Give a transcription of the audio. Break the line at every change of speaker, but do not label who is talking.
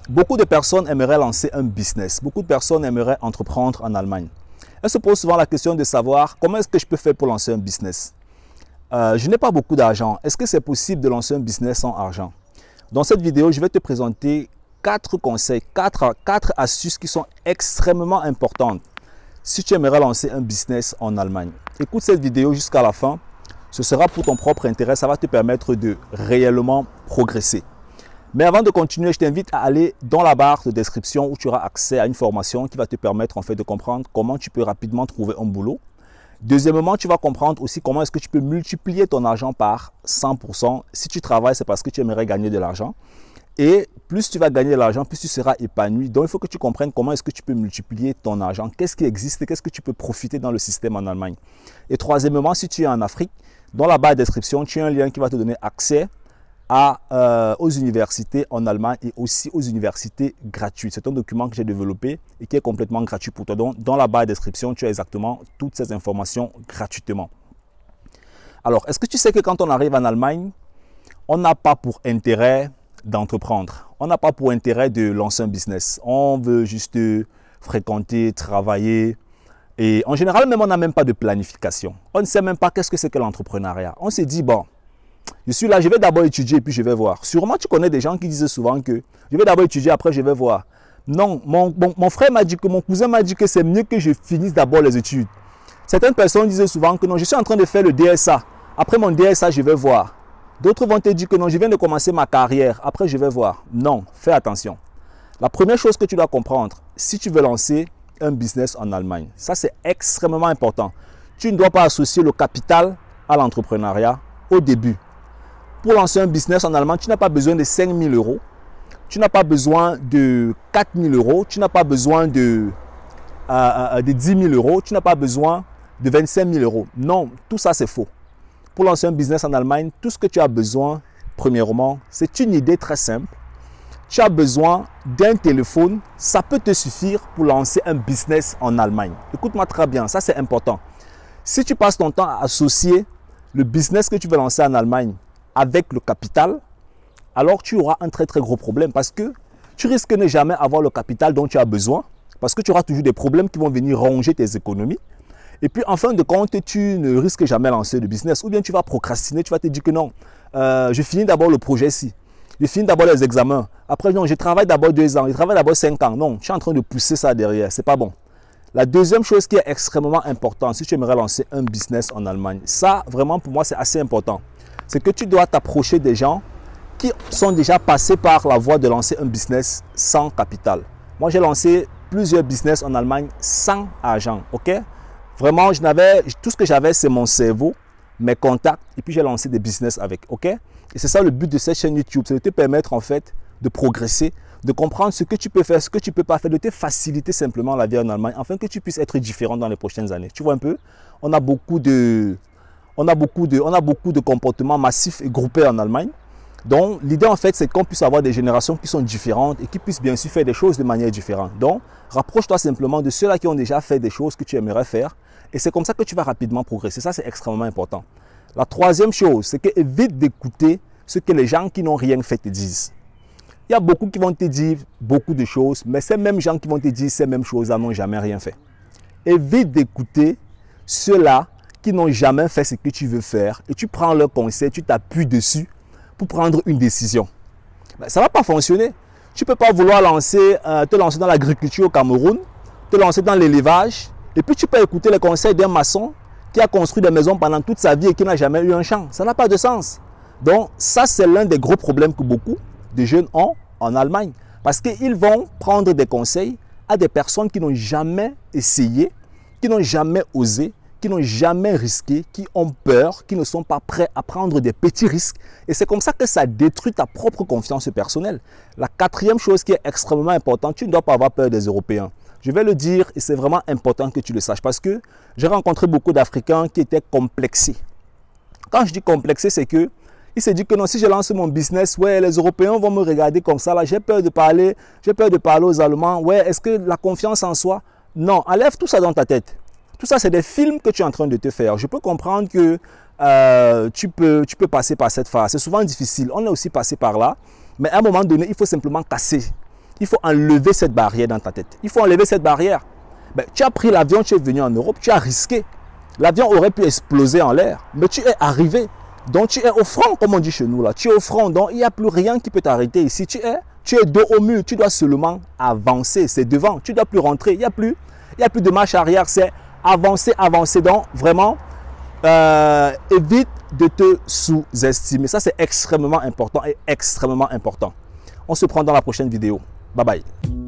Beaucoup de personnes aimeraient lancer un business. Beaucoup de personnes aimeraient entreprendre en Allemagne. Elles se posent souvent la question de savoir comment est-ce que je peux faire pour lancer un business. Je n'ai pas beaucoup d'argent. Est-ce que c'est possible de lancer un business sans argent? Dans cette vidéo, je vais te présenter 4 conseils, 4 astuces qui sont extrêmement importantes si tu aimerais lancer un business en Allemagne. Écoute cette vidéo jusqu'à la fin. Ce sera pour ton propre intérêt. Ça va te permettre de réellement progresser. Mais avant de continuer, je t'invite à aller dans la barre de description où tu auras accès à une formation qui va te permettre en fait de comprendre comment tu peux rapidement trouver un boulot. Deuxièmement, tu vas comprendre aussi comment est-ce que tu peux multiplier ton argent par 100%. Si tu travailles, c'est parce que tu aimerais gagner de l'argent. Et plus tu vas gagner de l'argent, plus tu seras épanoui. Donc, il faut que tu comprennes comment est-ce que tu peux multiplier ton argent. Qu'est-ce qui existe et qu'est-ce que tu peux profiter dans le système en Allemagne. Et troisièmement, si tu es en Afrique, dans la barre de description, tu as un lien qui va te donner accès aux universités en Allemagne et aussi aux universités gratuites. C'est un document que j'ai développé et qui est complètement gratuit pour toi. Donc, dans la barre de description, tu as exactement toutes ces informations gratuitement. Alors, est-ce que tu sais que quand on arrive en Allemagne, on n'a pas pour intérêt d'entreprendre. On n'a pas pour intérêt de lancer un business. On veut juste fréquenter, travailler. Et en général, même on n'a même pas de planification. On ne sait même pas qu'est-ce que c'est que l'entrepreneuriat. On se dit, bon, je suis là, je vais d'abord étudier et puis je vais voir. Sûrement, tu connais des gens qui disent souvent que je vais d'abord étudier, après je vais voir. Non, mon frère m'a dit que, mon cousin m'a dit que c'est mieux que je finisse d'abord les études. Certaines personnes disent souvent que non, je suis en train de faire le DSA. Après mon DSA, je vais voir. D'autres vont te dire que non, je viens de commencer ma carrière. Après, je vais voir. Non, fais attention. La première chose que tu dois comprendre, si tu veux lancer un business en Allemagne, ça c'est extrêmement important. Tu ne dois pas associer le capital à l'entrepreneuriat au début. Pour lancer un business en Allemagne, tu n'as pas besoin de 5 000 euros. Tu n'as pas besoin de 4 000 euros. Tu n'as pas besoin de 10 000 euros. Tu n'as pas besoin de 25 000 euros. Non, tout ça c'est faux. Pour lancer un business en Allemagne, tout ce que tu as besoin, premièrement, c'est une idée très simple. Tu as besoin d'un téléphone. Ça peut te suffire pour lancer un business en Allemagne. Écoute-moi très bien, ça c'est important. Si tu passes ton temps à associer le business que tu veux lancer en Allemagne avec le capital, alors tu auras un très gros problème parce que tu risques de ne jamais avoir le capital dont tu as besoin parce que tu auras toujours des problèmes qui vont venir ronger tes économies. Et puis en fin de compte, tu ne risques jamais lancer de business ou bien tu vas procrastiner, tu vas te dire que non, je finis d'abord le projet-ci, je finis d'abord les examens, après non, je travaille d'abord 2 ans, je travaille d'abord 5 ans. Non, tu es en train de pousser ça derrière, c'est pas bon. La deuxième chose qui est extrêmement importante si tu aimerais lancer un business en Allemagne, ça vraiment pour moi c'est assez important. C'est que tu dois t'approcher des gens qui sont déjà passés par la voie de lancer un business sans capital. Moi, j'ai lancé plusieurs business en Allemagne sans argent, ok? Vraiment, tout ce que j'avais, c'est mon cerveau, mes contacts, et puis j'ai lancé des business avec, ok? Et c'est ça le but de cette chaîne YouTube, c'est de te permettre en fait de progresser, de comprendre ce que tu peux faire, ce que tu ne peux pas faire, de te faciliter simplement la vie en Allemagne, afin que tu puisses être différent dans les prochaines années. Tu vois un peu? On a beaucoup de comportements massifs et groupés en Allemagne. Donc, l'idée en fait, c'est qu'on puisse avoir des générations qui sont différentes et qui puissent bien sûr faire des choses de manière différente. Donc, rapproche-toi simplement de ceux-là qui ont déjà fait des choses que tu aimerais faire. Et c'est comme ça que tu vas rapidement progresser. Ça, c'est extrêmement important. La troisième chose, c'est que évite d'écouter ce que les gens qui n'ont rien fait te disent. Il y a beaucoup qui vont te dire beaucoup de choses, mais ces mêmes gens qui vont te dire ces mêmes choses-là n'ont jamais rien fait. Évite d'écouter ceux-là qui n'ont jamais fait ce que tu veux faire et tu prends leur conseil, tu t'appuies dessus pour prendre une décision. Ben, ça ne va pas fonctionner. Tu ne peux pas vouloir te lancer dans l'agriculture au Cameroun, te lancer dans l'élevage et puis tu peux écouter les conseils d'un maçon qui a construit des maisons pendant toute sa vie et qui n'a jamais eu un champ. Ça n'a pas de sens. Donc ça, c'est l'un des gros problèmes que beaucoup de jeunes ont en Allemagne parce qu'ils vont prendre des conseils à des personnes qui n'ont jamais essayé, qui n'ont jamais osé, qui n'ont jamais risqué, qui ont peur, qui ne sont pas prêts à prendre des petits risques. Et c'est comme ça que ça détruit ta propre confiance personnelle. La quatrième chose qui est extrêmement importante, tu ne dois pas avoir peur des Européens. Je vais le dire et c'est vraiment important que tu le saches parce que j'ai rencontré beaucoup d'Africains qui étaient complexés. Quand je dis complexés, c'est que il se dit que non, si je lance mon business, ouais, les Européens vont me regarder comme ça, là, j'ai peur de parler aux Allemands, ouais, est-ce que la confiance en soi? Non, enlève tout ça dans ta tête. Tout ça, c'est des films que tu es en train de te faire. Je peux comprendre que tu peux passer par cette phase. C'est souvent difficile. On est aussi passé par là. Mais à un moment donné, il faut simplement casser. Il faut enlever cette barrière dans ta tête. Il faut enlever cette barrière. Ben, tu as pris l'avion, tu es venu en Europe, tu as risqué. L'avion aurait pu exploser en l'air, mais tu es arrivé. Donc tu es au front, comme on dit chez nous là. Tu es au front, donc il n'y a plus rien qui peut t'arrêter ici. Tu es dos au mur, tu dois seulement avancer. C'est devant, tu ne dois plus rentrer. Il n'y a plus de marche arrière, c'est avancer, avancer. Donc vraiment, évite de te sous-estimer. Ça, c'est extrêmement important et extrêmement important. On se prend dans la prochaine vidéo. Bye bye.